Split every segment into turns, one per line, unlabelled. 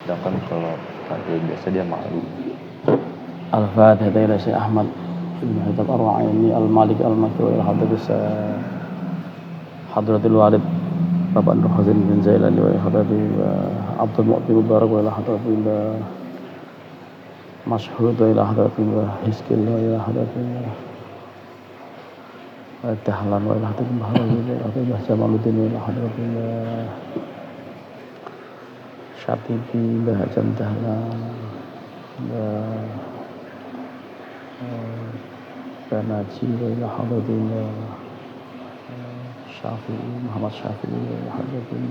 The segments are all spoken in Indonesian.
Sedangkan kalau tahiyat biasa dia malu.
Al-Fatihah ila Syekh Ahmad Ibn Hitab Ar-Ra'ini Al-Malik Al-Makru ila Hadratil Walid Bapak Nur Hazin bin Zailani wa Hadratil Abdul Mu'ti Mubarak wa ila Hadratil Mashhud wa ila Hadratil Hiskil wa ila Hadratil Dahlan wa ila Hadratil Bahrawi wa ila Hadratil Jamaluddin wa ila Hadratil Syatibi wa Hajam Dahlan Banaji wa ila Hadratil Syafi'i Muhammad Syafi'i wa ila Hadratil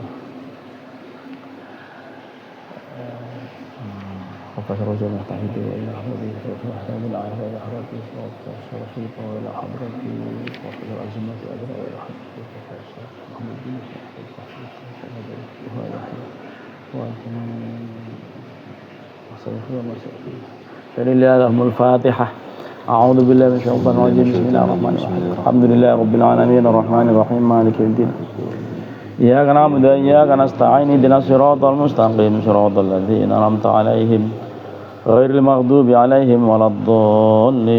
Profesor Rojal Muhtahid wa ila Hadratil Profesor Ahmad Al-Ayah wa ila Hadratil Profesor Rasulullah wa ila Hadratil Profesor Azimah wa ila Hadratil Profesor Muhammad bin Al-Fatihah. A'udzu billahi minasyaitonir rajim. Bismillahirrahmanirrahim. Alhamdulillahi rabbil alamin arrahmanir rahim maliki yaumiddin. Iyyaka na'budu wa iyyaka nasta'in ihdinas siratal mustaqim siratal ladzina an'amta 'alaihim ghairil maghdubi 'alaihim waladdallin.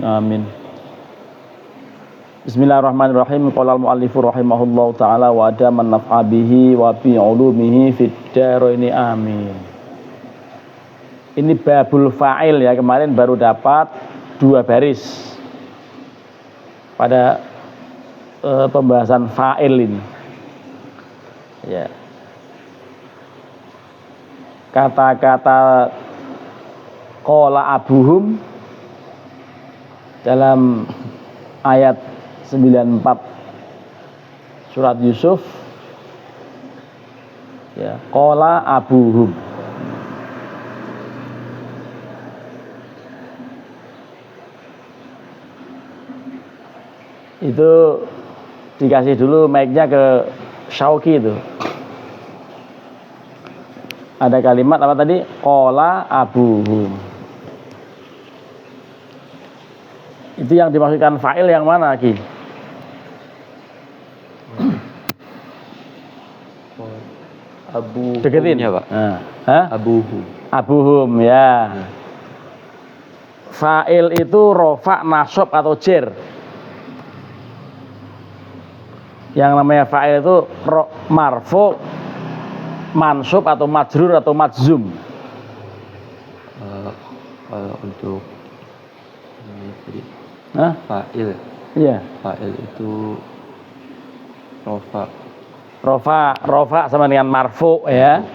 Amin. Bismillahirrahmanirrahim. Qala al-mu'allifu rahimahullahu taala wa adaman naf'a bihi wa bi 'ulumihi fid dharaini amin. Ini babul fa'il ya, kemarin baru dapat 2 baris pada pembahasan fa'il ini. Ya. Kata-kata qala abuhum dalam ayat 94 surat Yusuf. Ya, qala abuhum. Itu dikasih dulu mic-nya ke Syauqi itu. Ada kalimat apa tadi? Qala abuhum. Itu yang dimaksudkan fa'il yang mana, Ki?
Abu
Deketin
ya, Pak. Abuhum.
Abuhum ya. Fa'il itu rofa, nasab atau jer. Yang namanya fa'il itu marfu, mansub atau majrur atau majzum.
Kalau untuk ini tadi fa'il.
Iya.
Fa'il itu
Rofa sama dengan marfu ya.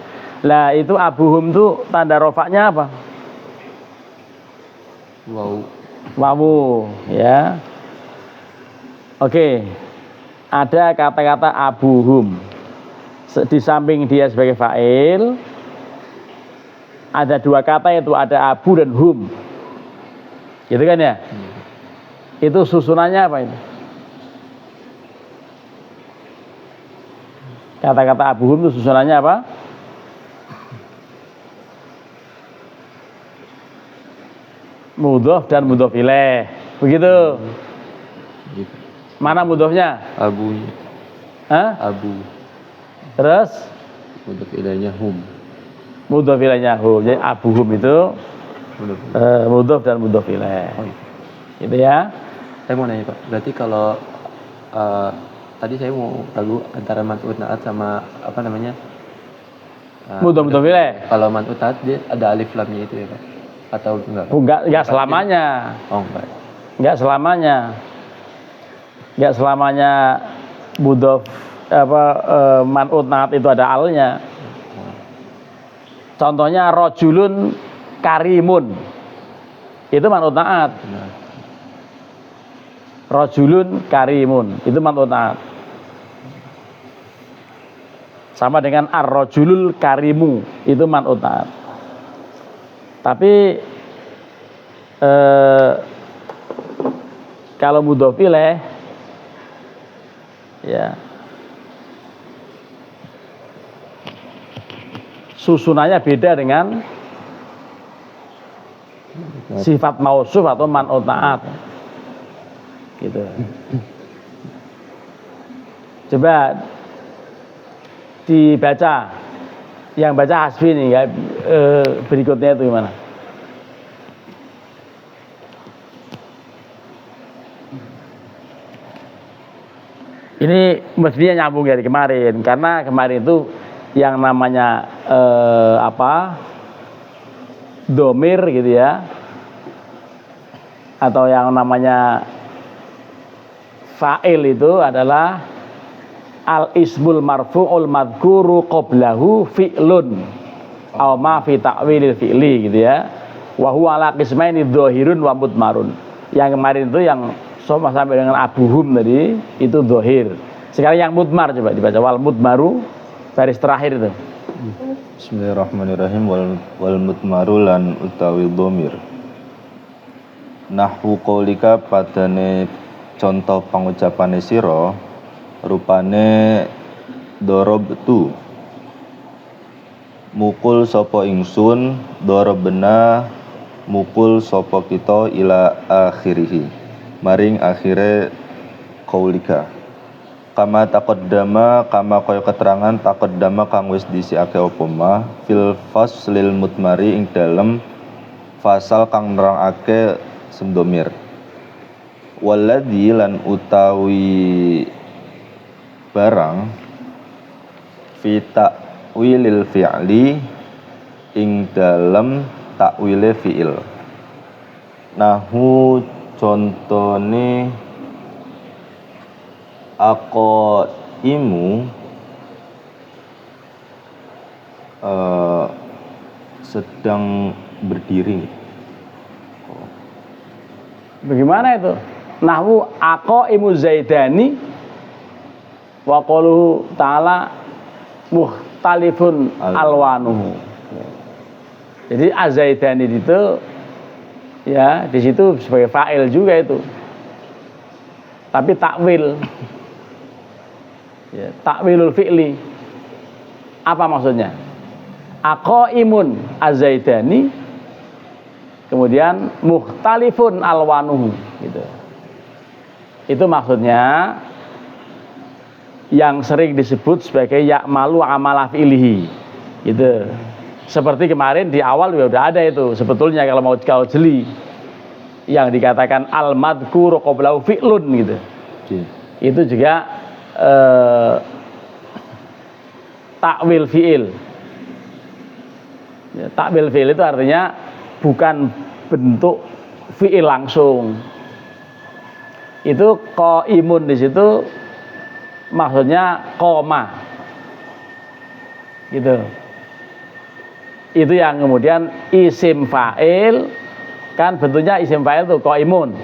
Lah itu abuhum tuh tanda rofaknya apa? Wawu ya. Oke. Ada kata-kata abuhum. Di samping dia sebagai fa'il, ada 2 kata yaitu ada abu dan hum. Gitu kan ya? Itu susunannya apa itu? Kata-kata abuhum itu susunannya apa? Mudhof dan mudhof ilaih. Begitu. Mana mudhofnya?
Abunya. Abu.
Terus?
Mudhof ilaihnya hum.
Mudhof ilaihnya hum. Jadi abuhum itu mudhof dan mudhof ilaih. Gitu ya.
Saya mau nanya, Pak. Berarti kalau tadi saya mau tahu antara man'ut na'at sama apa namanya?
Mudhof ilaih.
Kalau man'ut na'at dia ada alif lamnya itu ya, Pak? Atau enggak?
Enggak selamanya.
Enggak.
Enggak selamanya mudhof man'ut na'at itu ada alnya. Contohnya rajulun karimun. Itu man'ut na'at. Rajulun karimun itu man'ut na'at. Sama dengan ar-rajulul karimu itu man'ut na'at. Tapi kalau mudhof ilaih ya susunannya beda dengan sifat mausuf atau man'ut na'at gitu. Coba dibaca Yang baca hasbi nih ya, berikutnya itu gimana? Ini mestinya nyambung dari kemarin, karena kemarin itu yang namanya domir gitu ya, atau yang namanya fa'il itu adalah al ismul marfu'ul madhkuru qablahu fi'lun aw ma fi ta'wilil fi'li gitu ya, wa huwa ala qismaini dhahirun wa mudmarun. Yang kemarin itu yang sampai dengan abuhum tadi itu dhahir. Sekarang yang mudmar coba dibaca, wal mudmaru baris terakhir itu.
Bismillahirrahmanirrahim. Wal mudmaru lan utawi dhamir. Nahwu qaulika padane contoh pangucapane sira rupane darabtu. Mukul sapa ingsun, darabna mukul sapa kita ila akhirih. Maring akhire qaulika. Kama taqaddama kama kaya keterangan taqaddama kang wis disiake apa ma fil faslil mudmari ing dalem fasal kang nerangake semdomir. Waladzi lan utawi barang fi ta'wilil fi'li ing dalem takwile fi'il. Nahu contone aqaimu sedang berdiri.
Bagaimana itu? Nahwu aqaimu zaidani wa qaluhu ta'ala mukhtalifun alwanuhu. Jadi azaidani itu ya di situ sebagai fa'il juga itu. Tapi takwil ya, takwilul fi'li apa maksudnya? Aqaimun azaidani kemudian mukhtalifun alwanuhu gitu. Itu maksudnya yang sering disebut sebagai ya'malu amala fi'lihi gitu. Seperti kemarin di awal udah ada itu sebetulnya kalau jeli yang dikatakan al-madhkuru qablahu fi'lun gitu. Itu juga takwil fi'il. Ya, takwil fi'il itu artinya bukan bentuk fi'il langsung. Itu qaimun di situ maksudnya koma. Gitu. Itu yang kemudian isim fa'il kan bentuknya isim fa'il tuh qaimun.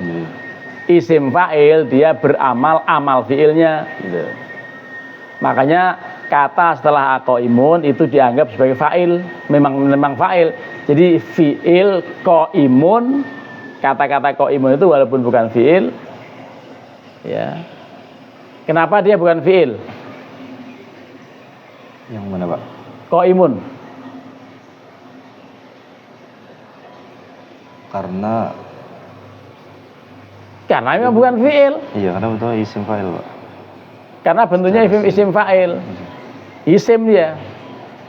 Isim fa'il dia beramal amal fi'ilnya gitu. Makanya kata setelah qaimun itu dianggap sebagai fa'il, memang fa'il. Jadi fi'il qaimun, kata-kata qaimun itu walaupun bukan fi'il ya. Kenapa dia bukan fi'il?
Yang mana, Pak?
Qaimun. Karena memang bukan fi'il.
Iya, karena betul isim fa'il, Pak.
Karena bentuknya isim fa'il. Isim dia.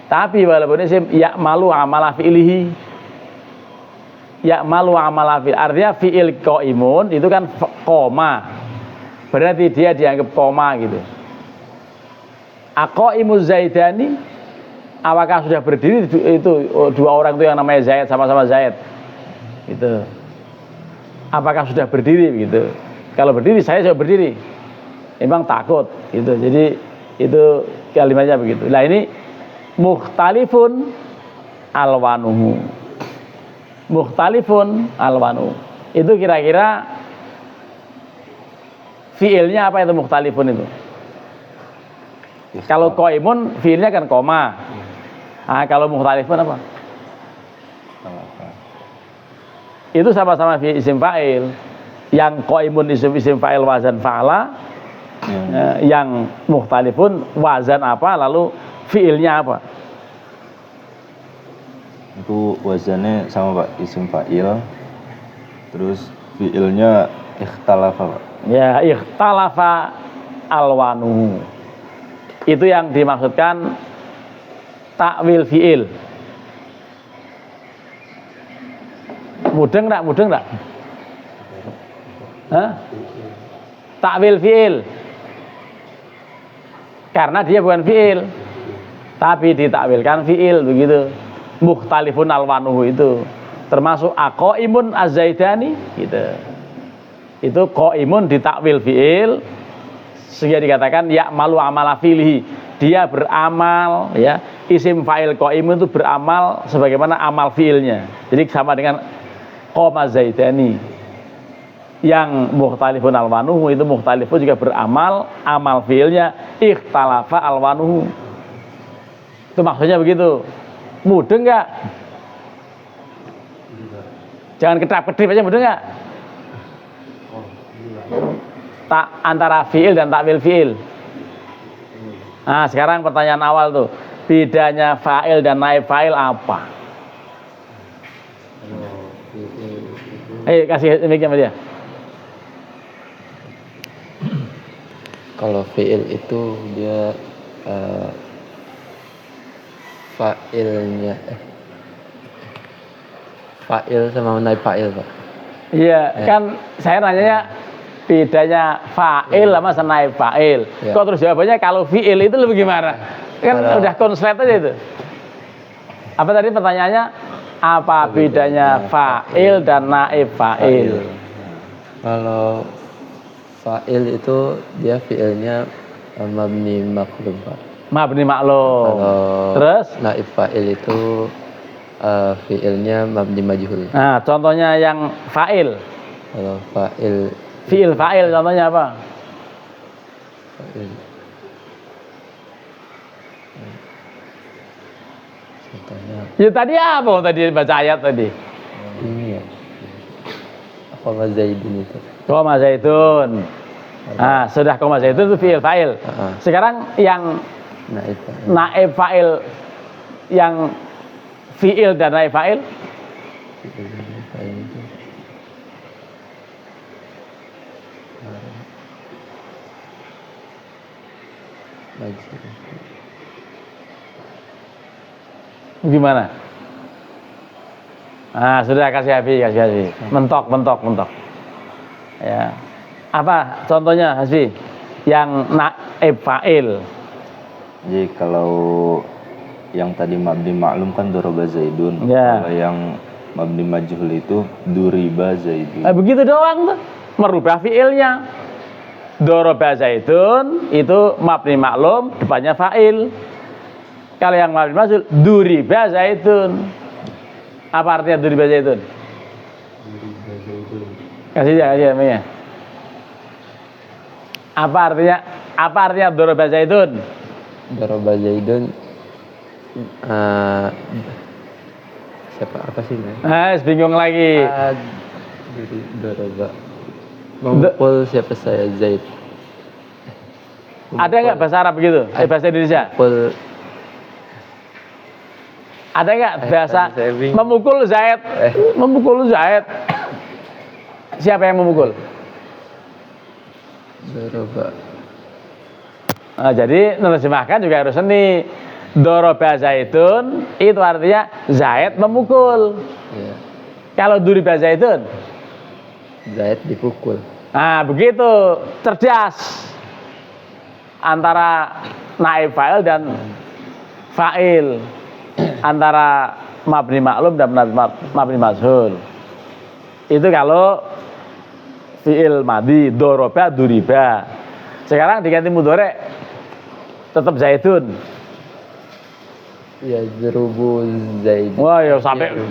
Tapi walaupun isim ya'malu amala fi'lihi. Ya'malu amala fi'il. Artinya fi'il qaimun itu kan koma. Berarti dia dianggap koma gitu. Aqaimuz zaidani, apakah sudah berdiri itu dua orang itu yang namanya Zaid, sama-sama Zaid. Gitu. Apakah sudah berdiri gitu? Kalau berdiri saya sudah berdiri. Memang takut gitu. Jadi itu kalimatnya begitu. Nah ini mukhtalifun alwanuhu. Mukhtalifun alwanuhu. Itu kira-kira fiilnya apa itu mukhtalifun itu? Kalau qaimun fiilnya kan koma. Nah, kalau mukhtalifun apa? Itu sama-sama isim fa'il. Yang qaimun isim fa'il wazan fa'ala, yang mukhtalifun wazan apa, lalu fiilnya apa?
Itu wazannya sama, Pak, isim fa'il. Terus fiilnya ikhtalafa, Pak.
Ya, ikhtalafa alwanu. Itu yang dimaksudkan takwil fiil. Mudeng enggak? Hah? Takwil fiil. Karena dia bukan fiil, tapi ditakwilkan fiil begitu. Mukhtalifun alwanuhu itu termasuk aqaimun az-zaidani gitu. Itu qaimun ditakwil fiil sehingga dikatakan ya'malu amala fiilihi. Dia beramal ya. Isim fa'il qaimun itu beramal sebagaimana amal fiilnya. Jadi sama dengan qama zaidani. Yang mukhtalifun alwanuhu itu mukhtalifun juga beramal amal fiilnya ikhtalafa alwanuhu. Itu maksudnya begitu. Mudeng enggak? Jangan kedap-kedip aja, mudeng enggak? Tak antara fiil dan takwil fiil. Nah, sekarang pertanyaan awal tuh. Bedanya fa'il dan naib fa'il apa? Kasih mic-nya sama dia.
Kalau fiil itu dia fa'ilnya fa'il sama naib fa'il, Pak.
Iya, kan saya nanyanya bedanya fa'il sama naib fa'il.
Ya.
Kok terus jawabannya kalau fi'il itu lebih gimana? Kan udah konslet aja itu. Apa tadi pertanyaannya? Apa bedanya fa'il dan naib fa'il?
Kalau fa'il itu dia fi'ilnya mabni maklum, Pak.
Mabni maklum.
Kalau
Terus?
naib fa'il itu fi'ilnya mabni majhul.
Nah, contohnya yang fa'il.
Kalau fa'il
Fi'il fa'il contohnya apa?
fa'il contohnya
Ya tadi apa? Tadi baca ayat tadi.
ini ya. Apa Zaidun itu?
Koma zaitun. Nah, sudah koma zaitun itu fi'il fa'il. Sekarang yang
Naib fa'il.
naib fa'il yang fi'il dan naib fa'il
Fa'il itu majhul.
gimana? Nah, sudah kasih Hasbi. Mentok. Ya. Apa contohnya Hasbi? Yang naib fa'il.
Jadi kalau yang tadi mabni maklum kan doroba zaidun.
Ya.
Kalau yang mabni majhul itu duriba zaidun.
Begitu doang tuh. Merubah fi'ilnya. Doroba zaidun itu mabni maklum, depannya fa'il. Kalau yang mabni majhul duriba zaidun. Apa artinya duriba zaidun? Kasih namanya. Apa artinya doroba zaidun?
Daraba Zaidun siapa apa sih namanya?
Bingung lagi.
Daraba memukul siapa saya Zaid.
Ada nggak bahasa Arab begitu? Bahasa Indonesia? Ada nggak bahasa memukul Zaid? Memukul Zaid. Siapa yang memukul?
Daraba.
Nah, jadi menerjemahkan juga harus seni. Doroba Zaidun itu artinya Zaid memukul.
Ya.
Kalau duriba Zaidun,
Zaid dipukul.
nah begitu, cerdas. Antara naib fa'il dan fa'il, antara mabni maklum dan mabni majhul. Itu kalau fi'il madi, doroba, duriba. Sekarang diganti mudhari, tetap Zaidun.
Ya Drubu Zaid.
Wah, ya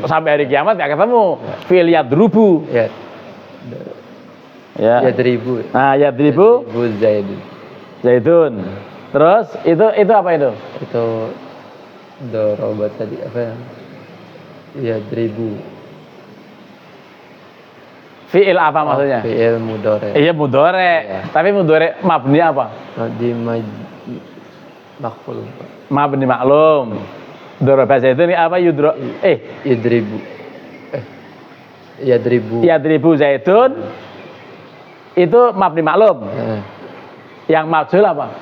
sampai hari kiamat nggak ketemu. Fi'il yadrubu.
Ya.
Ya.
Yadribu.
Nah, yadribu
Zaid.
Zaidun. Terus itu apa itu?
Itu doroba tadi apa ya? Yadribu.
Fi'il apa maksudnya?
Fi'il mudhari.
Iya mudhari.
Iya.
Tapi mudhari mabni apa?
Di makful.
Mabni maklum. Doroba Zaidun ini apa
Yadribu. Yadribu.
Yadribu Zaidun itu mabni maklum. Yang majhul apa?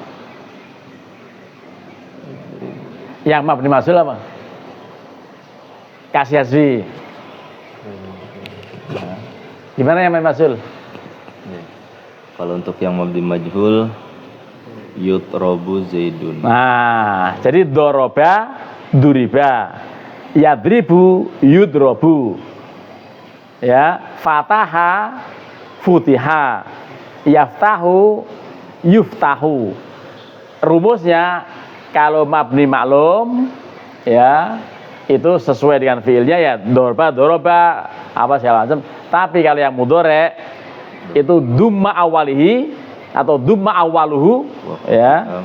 Yang mabni masul apa? Kasih Hasbi. Gimana yang mabni masul?
Ya. Kalau untuk yang mabni majhul yutrobu zaidun.
Nah, jadi doroba, duriba, yadribu, yudrobu, ya, fataha, futiha, yaftahu, yuftahu. Rumusnya kalau mabni maklum, ya, itu sesuai dengan fiilnya ya doroba, doroba, apa segala macam. Tapi kalau yang mudhari itu dumma awalihi atau dumma awaluhu, ya,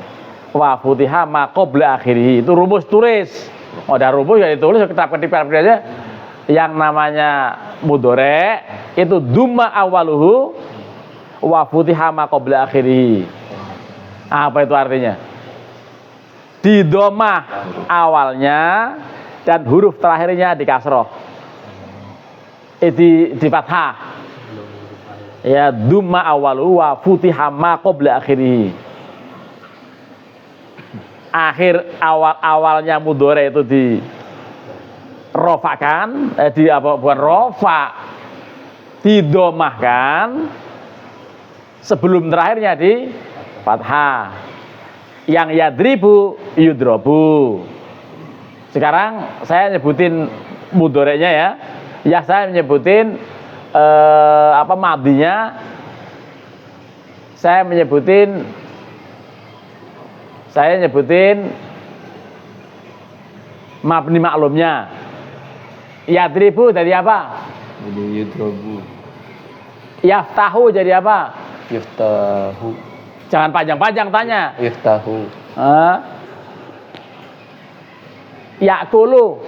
wa futiha ma qabla akhirih. Itu rumus tulis. Oh, ada rumus ya ditulis ketip aja. Yang namanya mudhari itu dumma awaluhu wa futiha ma qabla akhirih. Apa itu artinya? Di domah awalnya dan huruf terakhirnya di kasroh. Di fathah. Ya, dumma awaluhu wa futiha ma qabla akhirih. Akhir awalnya mudhari itu di rofakan, bukan rofa, didomahkan, sebelum terakhirnya di fathah. Yang yadribu yudrobu. Sekarang saya nyebutin mudhari'nya ya. Ya, saya menyebutin madinya. Saya nyebutin mabni maklumnya. Yadribu dari apa?
Jadi yudrobu.
Yaftahu jadi apa?
Yuftahu.
Jangan panjang-panjang tanya.
Yuftahu.
Yakulu.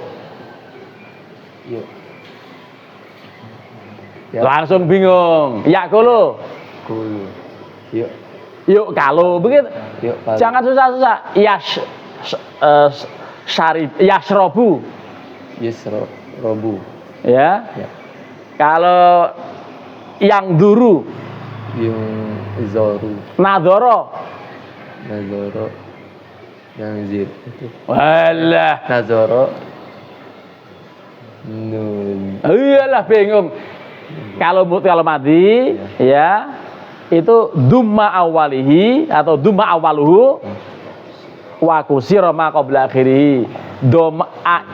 Yuk.
Langsung bingung. Yakulu.
Kulu. Yuk.
Yuk kalau begitu.
Yuk. Palu.
Jangan susah-susah. Yashrobu.
Yusrobu.
Ya.
Ya.
Kalau yang duru,
Yung zoru.
nadoro.
Nazoro. Yang zir itu.
Walah.
Nazoro. Nun.
Iyalah bingung. Kalau madi, ya, itu dumma awalihi atau dumma awaluhu wa kusira ma qabla akhirih.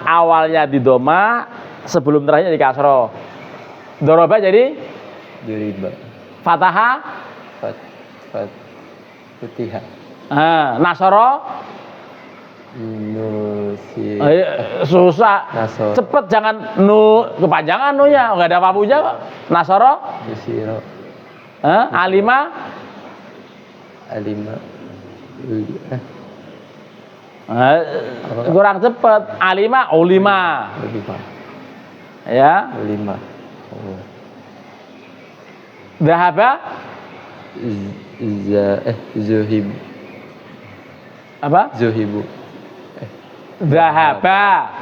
Awalnya di doma, sebelum terakhirnya di kasroh. Doroba jadi
Duriba.
fataha,
Futiha.
nasoro.
Nusi.
Susah.
Nasoro.
Cepet, jangan kepanjangan nunya, nggak ada papunya kok. Nasoro.
Yusiro.
Alima.
Alima.
Kurang cepet. Alima, ulima.
Ulima.
Ya.
Ulima. Oh.
Dahaba.
Zuhib.
Apa?
Zuhibu.
Dahaba.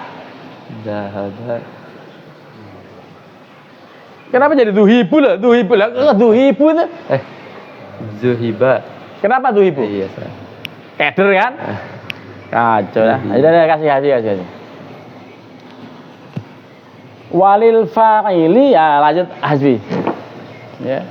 Dahaba.
Kenapa jadi duhibu lah? Duhibu itu.
Zuhiba.
Kenapa duhibu?
Iya, Sah.
Keder kan? Kacau lah. Udah kasih. Walil fa'ili, ya lanjut Hasbi. Ya.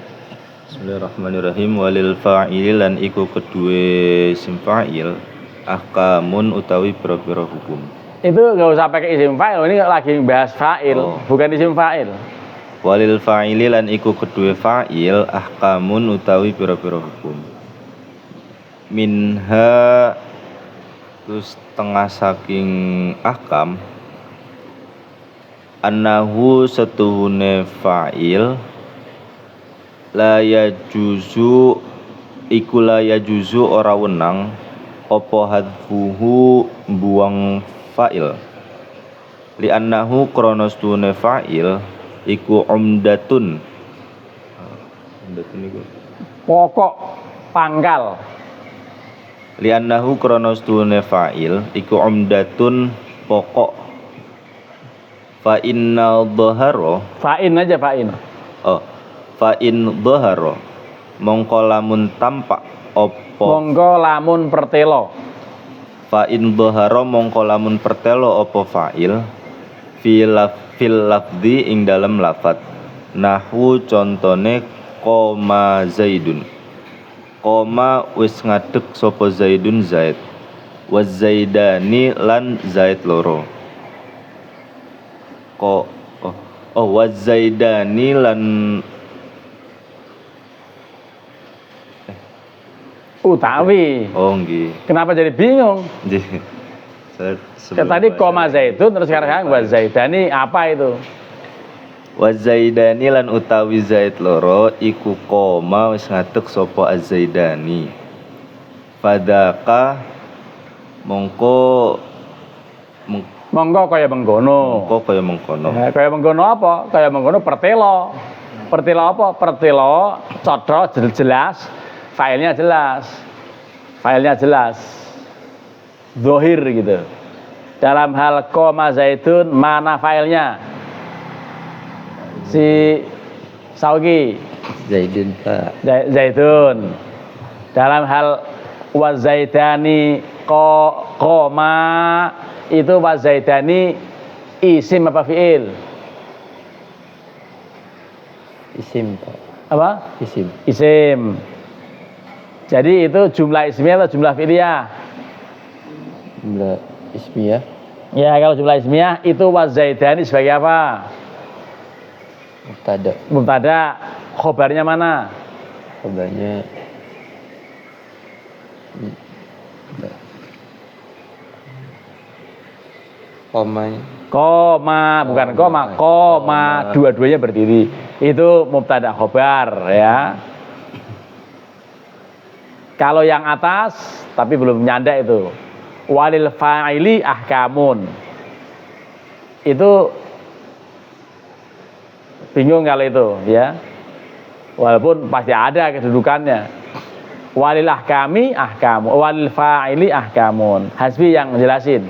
Bismillahirrahmanirrahim. Walil fa'ili lan iku kedue isim fa'il ahkamun utawi pira-pira hukum.
Itu gak usah pakai isim fa'il, ini lagi bahas fa'il, bukan isim fa'il.
Walil fa'ili lan iku kedue fa'il ahkamun utawi pira-pira hukum. Minha terus tengah saking ahkam annahu setuhune fa'il la yajuzu iku la yajuzu ora wenang apa hadfuhu buang fa'il li annahu krana setuhune fa'il iku umdatun iku
Pokok, pangkal.
li annahu krana setuhune fa'il iku umdatun pokok fa inna dhahara
Fa'in aja fa'in.
fa in dhahara mongko lamun tampak apa
Monggo lamun pertelo.
fa in dhahara mongko lamun pertelo apa fa'il fil lafzi ing dalam lafat nahwu contone qoma zaidun qoma wis ngadeg sapa zaidun zaid wa zaidani lan zaid loro wa zaidani lan
utawi.
nggih
Kenapa jadi bingung?
nggih
Ya, tadi koma zaitun terus sekarang wa zaidani apa itu?
wa zaidani lan utawi zaid loro iku koma wis ngadeg sapa az-zaidani fadaka mongko
Monggo kaya mengkono.
kaya mengkono
Ya, kaya mengkono apa? Kaya mengkono pertelo. Pertelo apa? Pertelo codro jelas, filenya jelas. Filenya jelas. Zohir gitu. Dalam hal koma zaitun mana filenya? Si Saugi
Zaidun Pak.
Zaitun. Dalam hal wa zaidani koma itu wa zaidani isim apa fiil?
Isim Pak.
Apa?
Isim.
Isim. Jadi itu jumlah ismiyah atau jumlah fi'liyah?
Jumlah ismiyah.
Ya, kalau jumlah ismiyah itu wa zaidani sebagai apa?
Mubtada.
Mubtada. Khobarnya mana?
Kabarnya komanya.
Koma, bukan koma, koma, dua-duanya berdiri. Itu mubtada khobar ya. Kalau yang atas tapi belum nyanda itu. Walil fa'ili ahkamun. Itu bingung kalau itu ya. Walaupun pasti ada kedudukannya. Walil ahkami ahkamun, walil fa'ili ahkamun. Hasbi yang jelasin.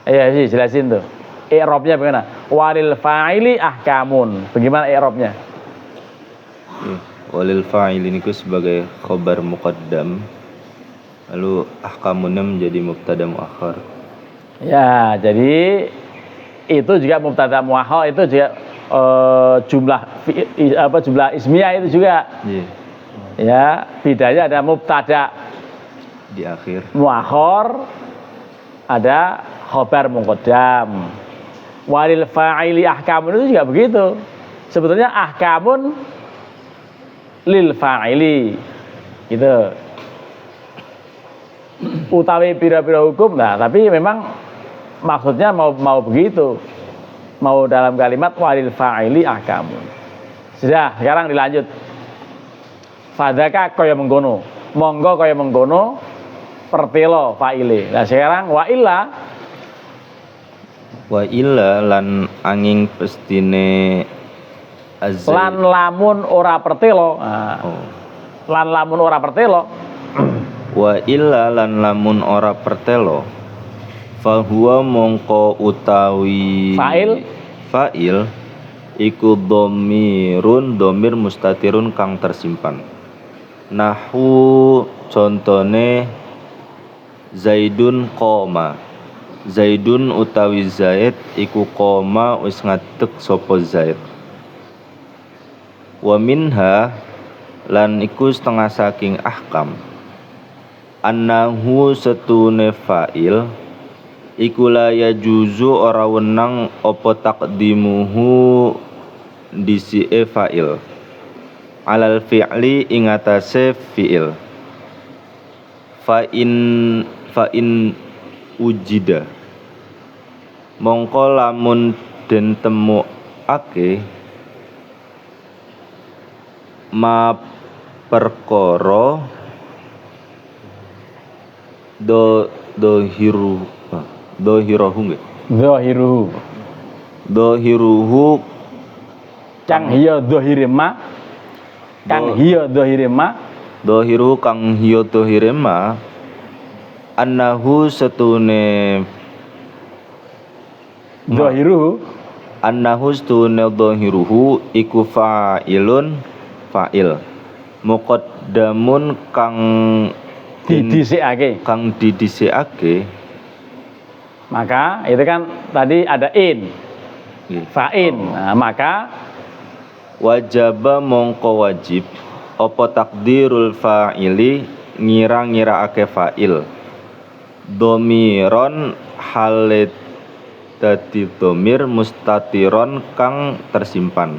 Iya sih jelasin tuh. I'rabnya bagaimana? Walil fa'ili ahkamun. Bagaimana i'rabnya?
walil fa'il niku sebagai khobar muqaddam lalu ahkamunnya menjadi mubtada muakhar.
Ya, jadi itu juga mubtada muakhar itu juga jumlah ismiyah itu juga.
Iya.
Ya, bedanya ada mubtada
Di akhir.
muakhar, ada khobar muqaddam. Walil fa'ili ahkamun itu juga begitu. Sebetulnya ahkamun lil fa'ili gitu. Utawi pira-pira hukum, nah tapi memang maksudnya mau begitu, mau dalam kalimat walil fa'ili ahkamun. Sudah, sekarang dilanjut. Fadaka kaya mengkono, monggo kaya mengkono, pertelo fa'ili. Nah sekarang wa
illa lan angin pestine azzaid.
lan lamun ora pertelo. Nah, lan lamun ora pertelo.
Wa illa lan lamun ora pertelo fahuwa mongko utawi fa'il iku dhamirun dhamir mustatirun kang tersimpan. Nahwu contone Zaidun qoma. Zaidun utawi Zaid iku qoma wis ngadeg sapa Zaid. Wa minha lan iku setengah saking ahkam annahu setune fa'il iku la yajuzu ora wenang apa taqdimuhu disi'e fa'il alal fi'li ing atase fi'il fa'in ujida mongko lamun den temukake ma perkara dohiruhu nggih. Dohiruhu
Kang hiya dohirema. Kang hiya dohirema.
Dohiru kang hiya dohirema annahu setune
Dohiruhu
annahu setune dohiruhu iku fa'ilun fa'il muqaddamun kang
didhisikake.
kang didhisikake
Maka itu kan tadi ada in,
nggih.
fa'in. Nah, maka
Wajaba mongko wajib apa takdirul fa'ili ngira-ngiraake fa'il domiron halet dadi domir mustatiron kang tersimpan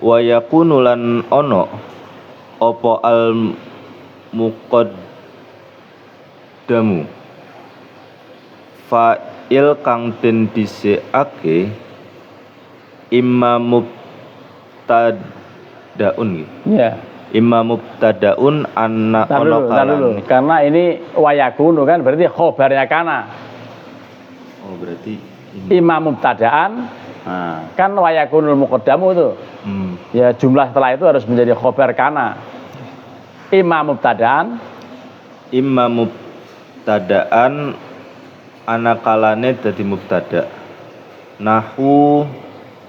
wa yakunu lan ono apa al muqaddamu fa'il kang den dhisikake imma mubtadaun nggih.
ya,
Imma mubtadaun anna
tar
ono
dulu.
kalane.
Karena ini wayakunu kan berarti khobarnya kana.
Oh berarti ini.
Imam mubtadaan, nah, kan wayakunul muqaddamu itu. Ya jumlah setelah itu harus menjadi khobar kana. Imam mubtadaan,
Imma mubtadaan ana kalane dadi mubtada. Nahwu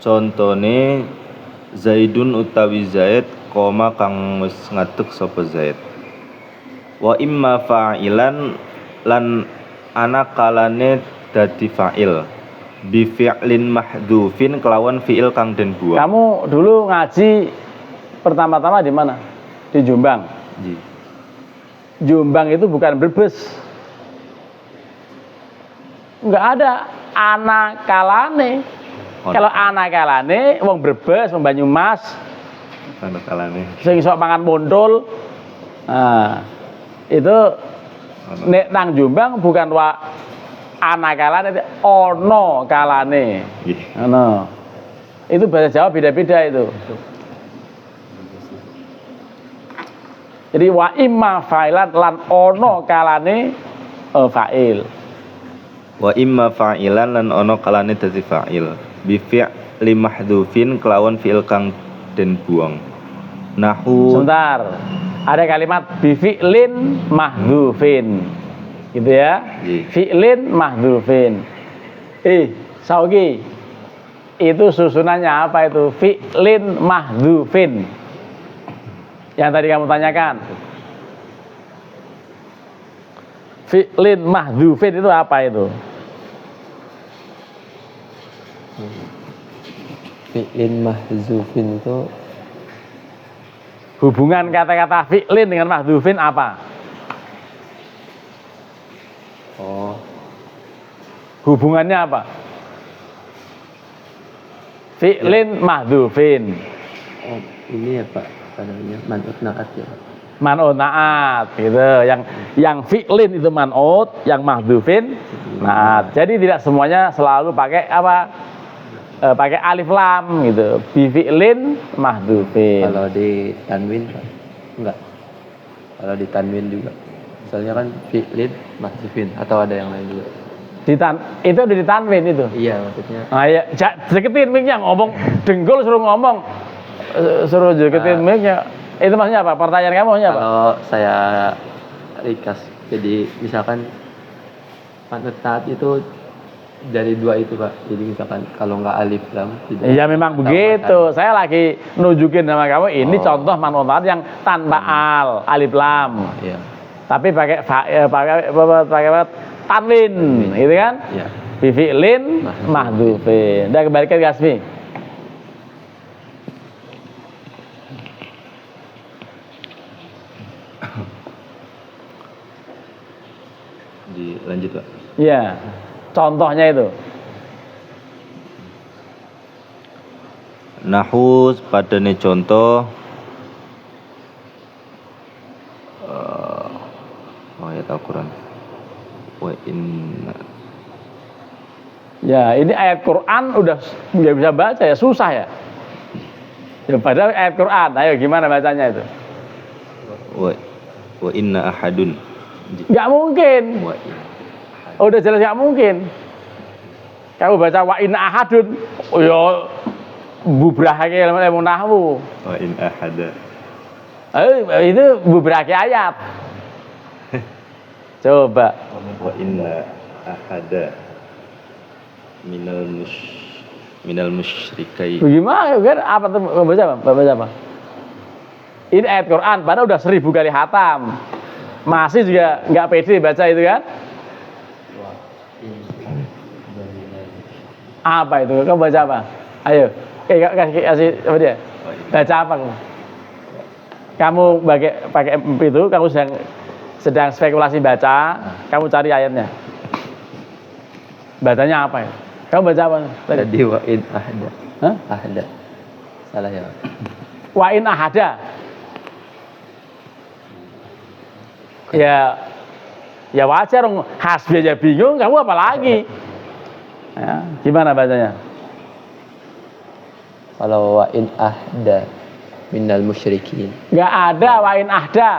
contone Zaidun utawi Zaid koma kang wis ngadeg sapa Zaid. Wa imma fa'ilan lan ana kalane dadi fa'il bi fi'lin mahdhufin kelawan fi'il kang den buang.
kamu dulu ngaji pertama-tama di mana? Di Jombang.
Nggih.
Jombang itu bukan Brebes. Enggak ada anak kalane.
Ono.
Kalau anak kalane wong Brebes, wong Banyumas,
Ana kalane.
sing sok mangan mondol. Nah, itu nek nang Jombang bukan wa anak kalane, ono kalane.
Nggih.
Ono. Itu bahasa Jawa beda-beda itu. Jadi wa imma fa'ilan lan ono kalane fa'il.
Wa imma fa'ilan lan ono kalane dadi fa'il bi fi'li mahdhufin kelawan fi'il kang den buang. Nahu
Sebentar. Ada kalimat bi fi'lin mahdhufin. Gitu ya.
Iya.
Fi'lin mahdhufin. Saugi. Itu susunannya apa itu? Fi'lin mahdhufin. Yang tadi kamu tanyakan. Fi'lin mahdhufin itu apa itu?
Fi'lin mahzufin itu
Hubungan kata-kata fi'lin dengan mahdhufin apa?
oh
Hubungannya apa? Fi'lin mahdhufin.
oh ini ya Pak, apa namanya, man'ut na'at ya Pak.
Man'ut na'at gitu. Yang fi'lin itu man'ut, yang mahdhufin na'at. Jadi tidak semuanya selalu pakai apa? Pakai alif lam gitu. Bi fi'lin mahdhufin.
Kalau di tanwin Pak, enggak. Kalau di tanwin juga, misalnya kan fi'lin mahzufin atau ada yang lain juga.
Itu udah ditanwin itu.
Iya maksudnya.
Nah, ya, deketin mic-nya, ngomong dengkul suruh ngomong, suruh deketin mic-nya. Itu maksudnya apa? Pertanyaan kamu maksudnya apa?
Kalau saya ringkas, jadi misalkan man'ut na'at itu dari dua itu Pak. Jadi misalkan kalau nggak alif lam tidak.
Iya memang begitu. Saya lagi nunjukin sama kamu ini contoh man'ut na'at yang tanpa alif lam.
Iya.
Tapi pakai tanwin, gitu kan?
Iya.
Bi fi'lin mahdhufin. Udah kembalikan ke Asmi.
Dilanjut Pak.
Iya. Contohnya itu.
Nahu padane contoh ayat Al-Quran. Wa inna.
Ya, ini ayat Quran udah nggak bisa baca ya, susah ya. Ya padahal ayat Quran. Ayo gimana bacanya itu?
Wa inna ahadun.
Nggak mungkin.
Wa inna.
Udah jelas nggak mungkin. Kamu baca wa inna ahadun, oh ya bubrahake ilmu nahwu.
Wa in ahada.
Itu bubrahake ayat. Coba.
Wa inna ahada minal musyrikai.
Bagaimana kan? Apa tuh baca apa? Baca apa? Ini ayat Quran, padahal udah 1000 kali hatam. Masih juga nggak pede baca itu kan? Apa itu? Kamu baca apa? Ayo, kasih apa dia? Baca apa kamu? Kamu pakai itu, kamu sedang spekulasi baca, kamu cari ayatnya. Bacanya apa ya? Kamu baca apa?
Tadi wa in ahda.
Hah?
Ahda. Salah ya.
Wa in ahada. Ya wajar, hasbi aja bingung, kamu apa lagi? Ya, gimana bacanya?
Kalau wa in ahda minal musyrikin.
Nggak ada wa in ahda.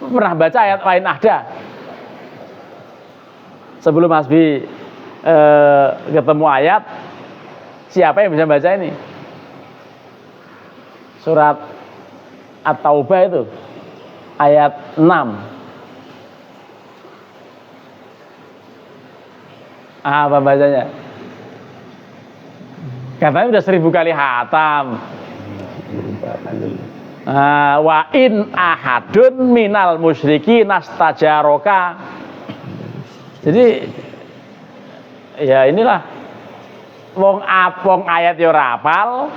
Pernah baca ayat wa in ahda? Sebelum hasbi ketemu ayat, siapa yang bisa baca ini? Surat At-Taubah itu ayat 6. Apa bacanya? Katanya udah 1000 kali hatam. Wa in ahadun minal musyriki nastajaroka. Jadi ya inilah wong ayat yo rapal,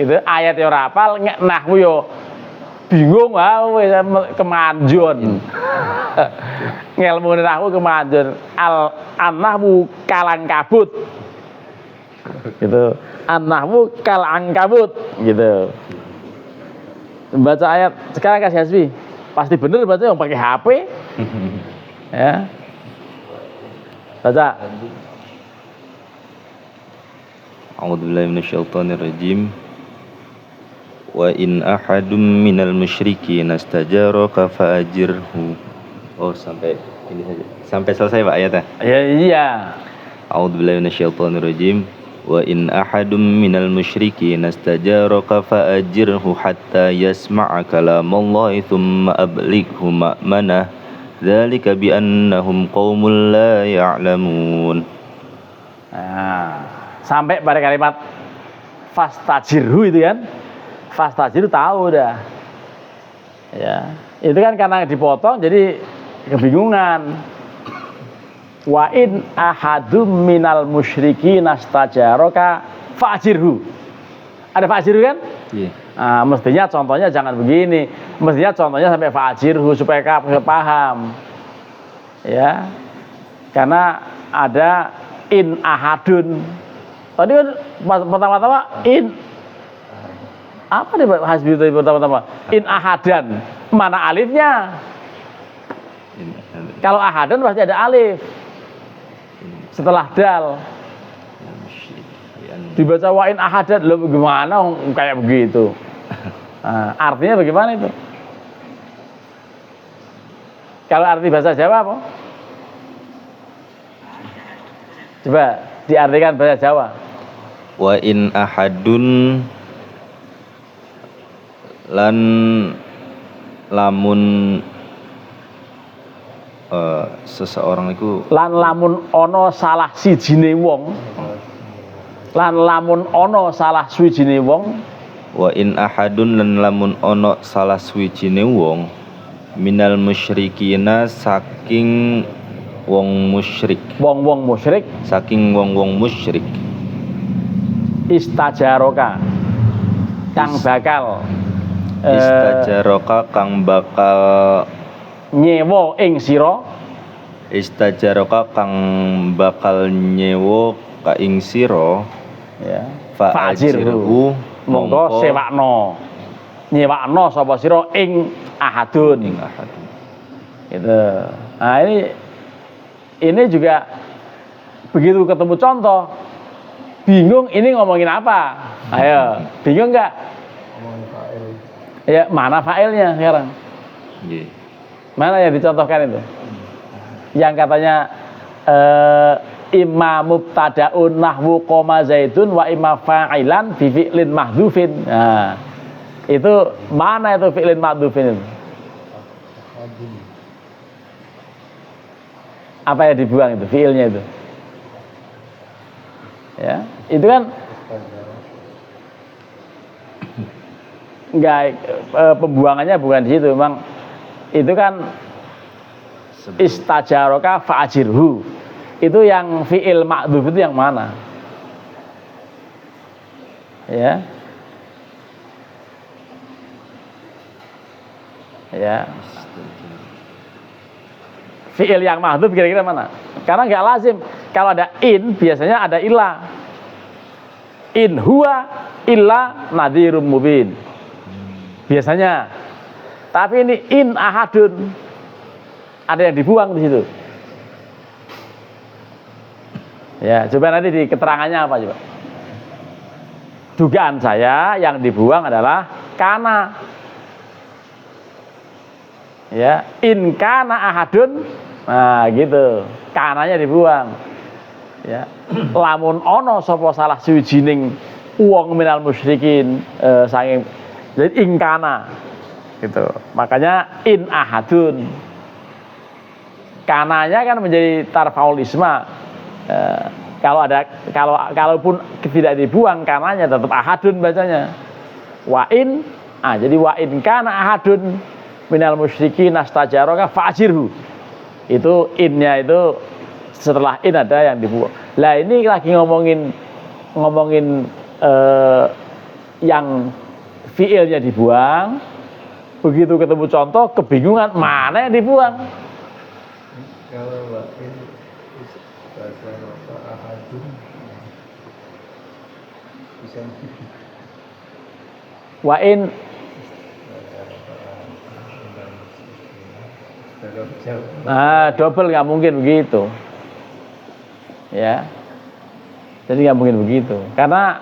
itu ayat yo rapal, nahwu yo bingung wae kemanjun. Ngelmu nahwu kemanjun. An-nahwu kalang kabut. Gitu. An-nahwu kalang kabut gitu. Baca ayat sekarang kasih hasbi. Pasti bener baca yang pakai HP. Ya. Baca.
A'udzubillahi minasyaitonirrajim. Wa in ahadum minal musyrikin astajaraka fa'ajirhu. Oh, sampai ini saja. Sampai selesai Pak ayatnya.
Ya iya.
A'udzubillahi minasyaitonirrajim. Wa in ahadum minal musyrikin astajaraka fa'ajirhu hatta yasma'a kalamallahi thumma ablighu ma'manah. Dzalika bi annahum qaumul la ya'lamun.
Nah, sampai pada kalimat fastajirhu itu kan. Fastajirhu tahu udah. Ya, itu kan karena dipotong jadi kebingungan. Wa in ahadum minal musyrikin astajaraka fa'jirhu. Ada fa'jirhu kan?
Iya.
Nah, mestinya contohnya jangan begini. Mestinya contohnya sampai fa'jirhu supaya kamu paham. Ya. Karena ada in ahadun. Tadi kan pertama-tama in apa nih hasbi tadi pertama-tama? In ahadan. Mana alifnya? Kalau ahadan pasti ada alif. Setelah dal. Dibaca wa in ahadan, lo gimana kayak begitu? Nah, artinya bagaimana itu? Kalau arti bahasa Jawa apa? Coba diartikan bahasa Jawa.
Wa in ahadun lan lamun seseorang itu
Lan lamun ono salah sijine wong. Lan lamun ono salah swijine wong.
wa in ahadun lan lamun ono salah swijine wong minal musyrikina saking wong musyrik
Wong-wong musyrik
saking wong-wong musyrik
istajaroka kang bakal
istajaroka kang bakal
nyewa ing sira
istajaroka kang bakal nyewa ka ing sira
ya
fa'ajirhu
monggo sewakno nyewakno sapa sira ing ahadun
ing ahadun.
Gitu. Nah ini juga begitu ketemu contoh bingung ini ngomongin apa? Ayo, bingung nggak? Ya mana failnya sekarang?
Nggih.
Mana yang dicontohkan itu? Yang katanya imma mubtadaun nahwu qoma zaidun wa imma fa'ilan bi fi'lin mahdhufin. Nah, itu mana itu fi'lin mahdhufin itu? Apa yang dibuang itu fi'ilnya itu? Ya, itu kan enggak pembuangannya bukan di situ, memang itu kan istajaraka fa'ajirhu. Itu yang fi'il ma'dzuf itu yang mana? Ya. Ya. Fi'il yang mahdzuf kira-kira mana? Karena nggak lazim. Kalau ada in biasanya ada illa. In huwa illa nadhirum mubin. Biasanya. Tapi ini in ahadun. Ada yang dibuang di situ. Ya, coba nanti di keterangannya apa coba? Dugaan saya yang dibuang adalah kana. Ya, in kana ahadun. Nah, gitu. Kananya dibuang. Ya. Lamun ono sapa salah siwijining wong minal musyrikin saking jadi in kana. Gitu. Makanya in ahadun. Kananya kan menjadi tarfaul isma. Kalaupun tidak dibuang kananya tetap ahadun bacanya. Wa in, jadi wa in kana ahadun minal musyrikin nastajaraka fa'jirhu. Itu innya itu setelah in ada yang dibuang. Lah ini lagi ngomongin yang fiilnya dibuang. Begitu ketemu contoh kebingungan mana yang dibuang.
Kalau wakin bahasa apa ahadun bisa
Wain double nggak mungkin begitu, ya. Jadi nggak mungkin begitu, karena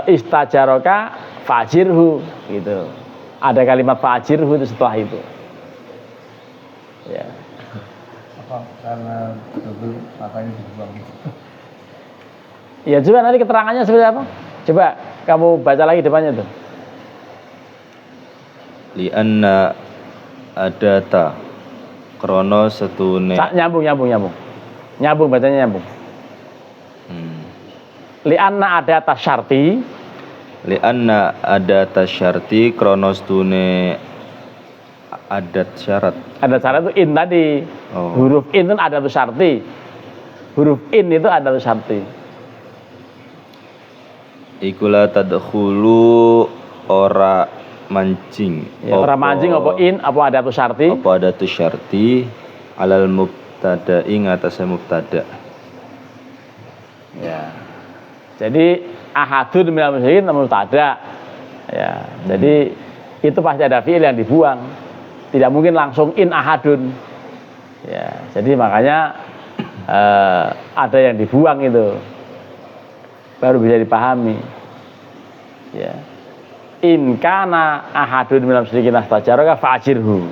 istajaraka fajirhu gitu. Ada kalimat fajirhu itu setelah itu, ya.
apa karena double makanya dibuang.
Ya coba nanti keterangannya seperti apa? Coba kamu baca lagi depannya tuh.
Lianna adata krono setune.
Nyambung bacanya nyambung. Lianna adata syarti.
Lianna adata syarti krono setune adat syarat.
Adat syarat itu in tadi.
Oh.
Huruf in itu adat syarti. Huruf in itu adat syarti.
Ikula tadkhulu ora mancing.
Ya, ora mancing apa in apa adat syarti?
Apa adat syarti alal mubtada ing atase mubtada.
Ya. Jadi ahadun minal musyrikin mubtada. Ya. Jadi itu pasti ada fiil yang dibuang. Tidak mungkin langsung in ahadun. Ya, jadi makanya ada yang dibuang itu. Baru bisa dipahami. Ya. In kana ahadun minal musyrikin nastajaraka fa'jirhu.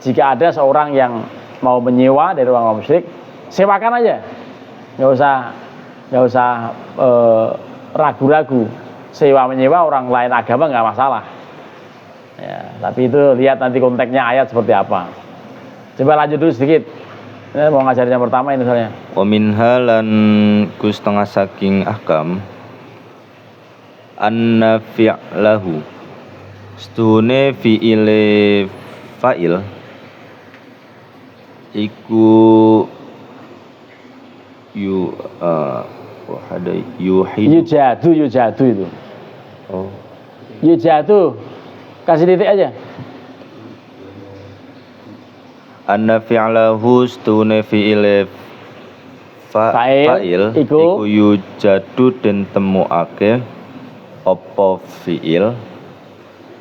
Jika ada seorang yang mau menyewa dari orang musyrik, sewakan aja. Nggak usah ragu-ragu. Sewa menyewa orang lain agama nggak masalah. Ya, tapi itu lihat nanti konteksnya ayat seperti apa. Coba lanjut dulu sedikit. Ini mau ngajarin yang pertama ini soalnya.
Wa minha lan ku setengah saking ahkam anna fi'lahu stune fi'ile fa'il iku
yujadu itu.
Oh.
Yujadu. Kasih titik aja.
Anna fi'lahu stune fi'ile fa'il iku yujadu den temuake apa fi'il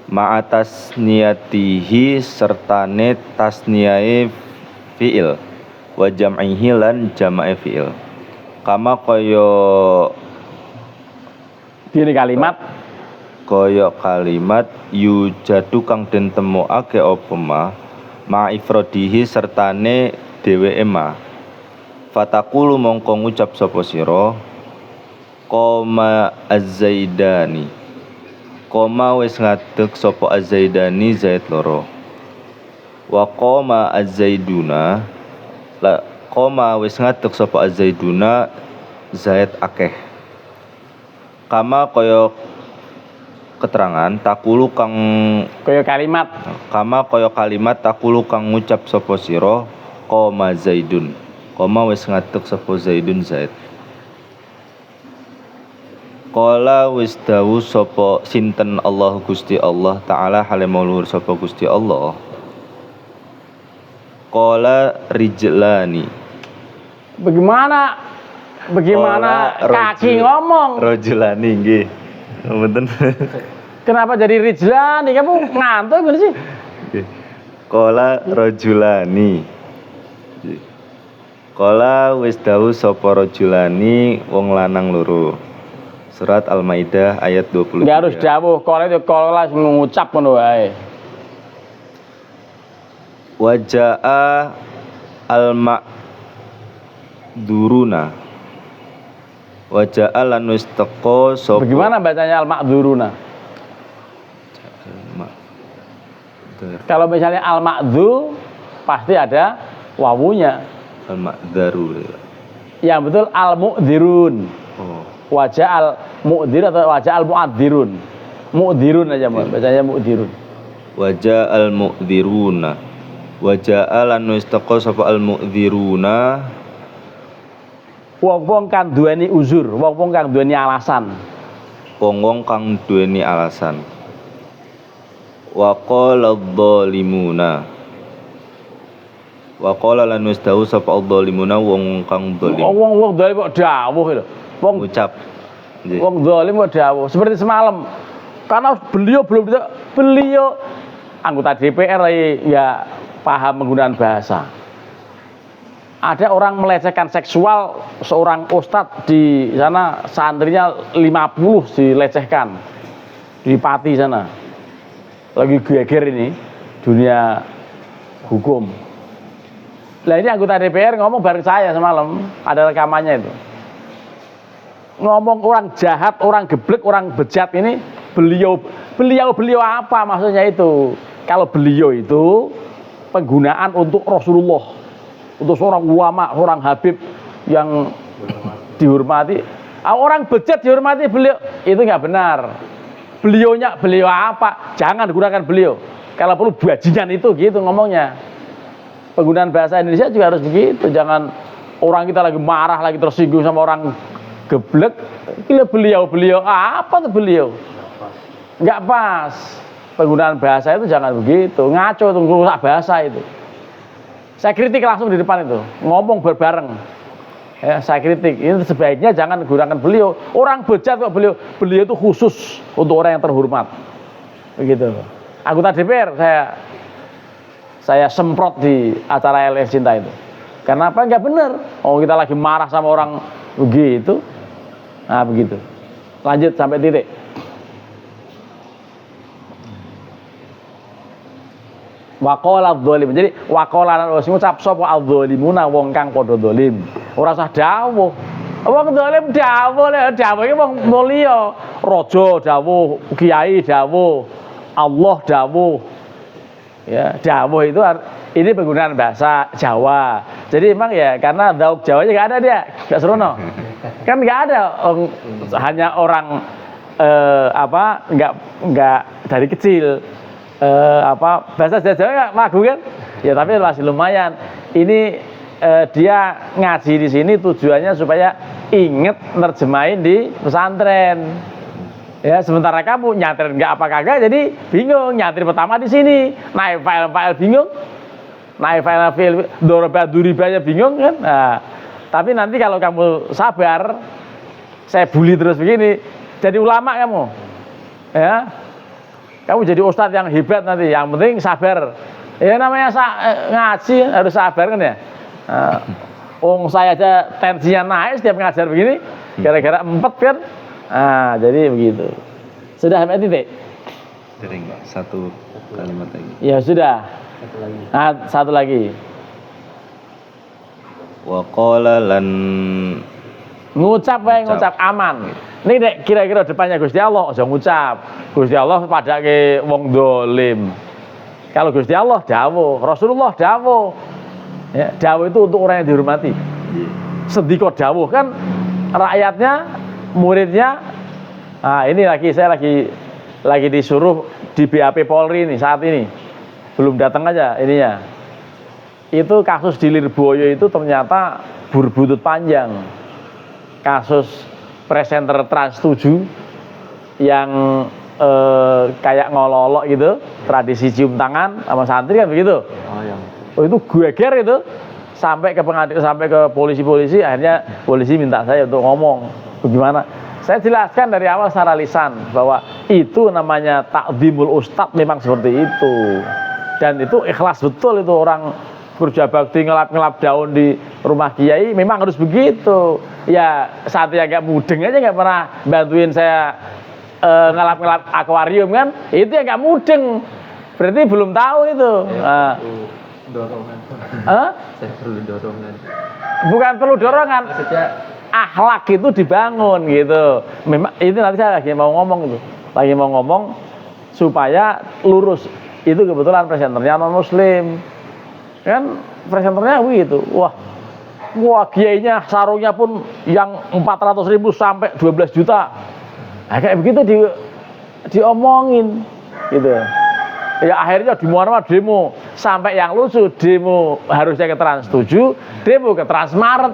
ma'atas niyatihi sertane tasniyae fi'il wa jam'ihi lan jama'e fi'il kama kaya
dene kalimat
yujadu kang den temokake apa ma ifrodihi sertane dheweke ma fatakulu mongko ngucap sapa sira qoma az-zaidani qoma wis ngadeg sapa az-zaidani zaid loro wa qoma az-zaiduna la qoma wis ngadeg sapa az-zaiduna zaid akeh kama kaya keterangan takulu kang
kaya kalimat
kama kaya kalimat takulu kang ngucap sapa sira qoma zaidun. Qoma wis ngadeg sapa zaidun zaid. Qala wis dawu sapa sinten Allah Gusti Allah taala hale maulur sapa Gusti Allah. Qala rijlani.
bagaimana
Qala
kaki ngomong
Rajulani nggih. Mboten.
kenapa jadi rijlani kamu ngantuk gimana sih
Nggih. Qala rajulani. Qala wis dawu sapa rajulani wong lanang loro. Surat Al-Maidah ayat 23.
nggak harus dawuh kalau itu kalau langsung ngucap ngono wae
Wajaa al-ma'duruna. Wajaa lan wis teka sapa.
bagaimana bacanya al-ma'dzuruna
Al-ma'dzur.
kalau misalnya al-ma'dzur pasti ada wawunya
Al-ma'dzaru.
yang betul al-mu'dzirun
Oh.
wajah al-mu'dzir atau wajah al-mu'adzirun mu'dzirun aja bacanya mu'dzirun
Wajaa al-mu'dziruna. Wajaa lan wis teka sapa al-mu'dziruna.
wong-wong kang duweni uzur wong-wong kang duweni alasan
Wong-wong kang duweni alasan. Wa qala adh-dhalimuna. Wa qala lan wis dawu sapa adh-dhalimuna wong kang dhalim.
wong dhalim kok dawuh lho wong
Ngucap. Nggih.
wong dhalim kok dawuh seperti semalam karena beliau anggota DPR ya paham penggunaan bahasa. Ada orang melecehkan seksual seorang ustadz di sana, santrinya 50 dilecehkan di Pati sana. Lagi geger ini dunia hukum. Lah ini anggota DPR ngomong bareng saya semalam, ada rekamannya itu. Ngomong orang jahat, orang geblek, orang bejat ini beliau apa maksudnya itu? Kalau beliau itu penggunaan untuk Rasulullah, untuk seorang ulama, seorang habib yang dihormati. Orang bejat dihormati beliau, itu nggak benar. Beliau apa? Jangan digunakan beliau. Kalau perlu bajingan itu gitu ngomongnya. Penggunaan bahasa Indonesia juga harus begitu. Jangan orang kita lagi marah, lagi tersinggung sama orang geblek, beliau apa tuh beliau? Nggak pas. Penggunaan bahasa itu jangan begitu, ngaco itu rusak bahasa itu. Saya kritik langsung di depan itu, ngomong berbareng. Ya, saya kritik, ini sebaiknya jangan gunakan beliau. Orang bejat kok beliau itu khusus untuk orang yang terhormat. Begitu. Anggota DPR saya semprot di acara LS Cinta itu. Karena apa? Nggak benar. Oh, kita lagi marah sama orang begitu. Nah, begitu. Lanjut sampai titik. Waqala adz-dhalim. Jadi waqala lan wis ngucap sapa adz-dhalimuna wong kang padha zalim. Ora usah dawuh. Wong zalim dawuh iki wong mulya. Raja dawuh, kiai dawuh, Allah dawuh. Ya, dawuh itu ini penggunaan bahasa Jawa. Jadi emang ya karena dauk Jawanya enggak ada dia, enggak serono. Kan enggak ada hanya orang enggak dari kecil bahasa Jawa enggak magu kan? Ya tapi masih lumayan. Ini dia ngaji di sini tujuannya supaya inget nerjemahin di pesantren. Ya, sementara kamu nyatir enggak apa kagak jadi bingung. Nyatir pertama di sini, naik file bingung. Naik file doroba duribanya bingung kan? Nah, tapi nanti kalau kamu sabar, saya bully terus begini, jadi ulama kamu. Ya. Kamu jadi ustadz yang hebat nanti, yang penting sabar. Ya namanya ngaji harus sabar kan ya. Saya aja tensinya naik setiap ngajar begini, gara-gara empet kan. Nah, jadi begitu. Sudah sampai titik?
Sering, Pak. Satu kalimat lagi.
Ya sudah. Satu lagi.
Wa qala lan
Ngucap aman. Ini dek kira-kira depannya Gusti Allah aja ngucap. Gusti Allah padake wong dolim. Kalau Gusti Allah dawuh, Rasulullah dawuh. Ya, dawuh itu untuk orang yang dihormati. Sediko dawuh kan rakyatnya, muridnya. Nah, ini saya lagi lagi disuruh di BAP Polri nih saat ini. Belum datang aja ininya. Itu kasus di Lirboyo itu ternyata berbutut panjang. Kasus presenter Trans 7 yang kayak ngololok gitu, tradisi cium tangan sama santri kan begitu.
Oh yang
Itu geger itu sampai ke pengadilan, sampai ke polisi, akhirnya polisi minta saya untuk ngomong bagaimana. Saya jelaskan dari awal secara lisan bahwa itu namanya takdimul ustadz, memang seperti itu. Dan itu ikhlas betul, itu orang kerja bakti ngelap-ngelap daun di rumah kiai memang harus begitu. Ya Satya agak mudeng aja nggak pernah bantuin saya ngelap-ngelap akuarium kan, itu ya nggak mudeng. Berarti belum tahu itu.
dorongan. Saya perlu dorongan.
Bukan perlu dorongan.
Maksudnya
Akhlak itu dibangun gitu. Memang ini nanti saya lagi mau ngomong supaya lurus. Itu kebetulan presenternya non muslim. Kan presenternya begitu. Wah kiainya sarungnya pun yang 400.000 sampai 12 juta. Nah, kayak begitu diomongin gitu. Ya akhirnya di mana demo, sampai yang lucu demo harusnya ke Trans 7, demo ke Transmart.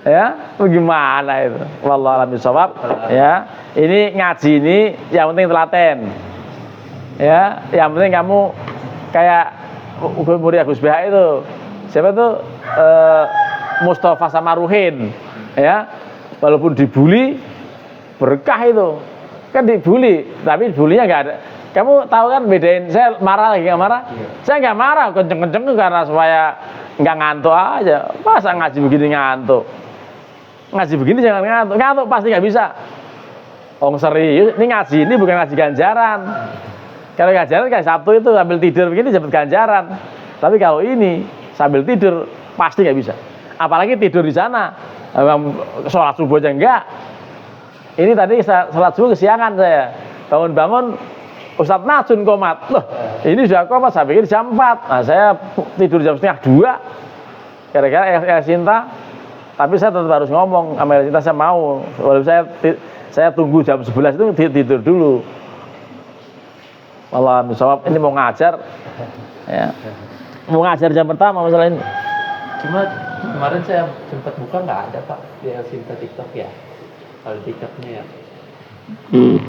Ya, bagaimana itu? Wallahu a'lam bishawab. Ya, ini ngaji ini yang penting telaten. Ya, yang penting kamu kayak murid Gus BH itu. Siapa itu? Mustafa sama Ruhin. Ya, walaupun dibully berkah itu. Kan dibully, tapi bulinya nggak ada. Kamu tahu kan bedain, saya marah lagi nggak marah? Iya. Saya nggak marah, kenceng-kenceng karena supaya nggak ngantuk aja. Masa ngaji begini ngantuk? Ngaji begini jangan ngantuk, ngantuk pasti nggak bisa. Oh serius, ini ngaji ini bukan ngaji ganjaran. Kalau ganjaran kayak Sabtu itu sambil tidur begini dapat ganjaran. Tapi kalau ini sambil tidur pasti nggak bisa. Apalagi tidur di sana, sholat subuh aja enggak. Ini tadi sholat subuh kesiangan saya, bangun-bangun Ustadz Najun komat. Loh, ini sudah komat, saya pikir jam 4. Nah, saya tidur jam setengah 2. Gara-gara Cinta. Tapi saya tetap harus ngomong sama Cinta, saya mau. Walaupun saya tunggu jam 11 itu tidur dulu. Wallah, misal ini mau ngajar. Ya. Mau ngajar jam pertama masalah ini.
cuma kemarin saya sempat buka nggak ada Pak di Cinta TikTok ya. Kalau TikToknya ya.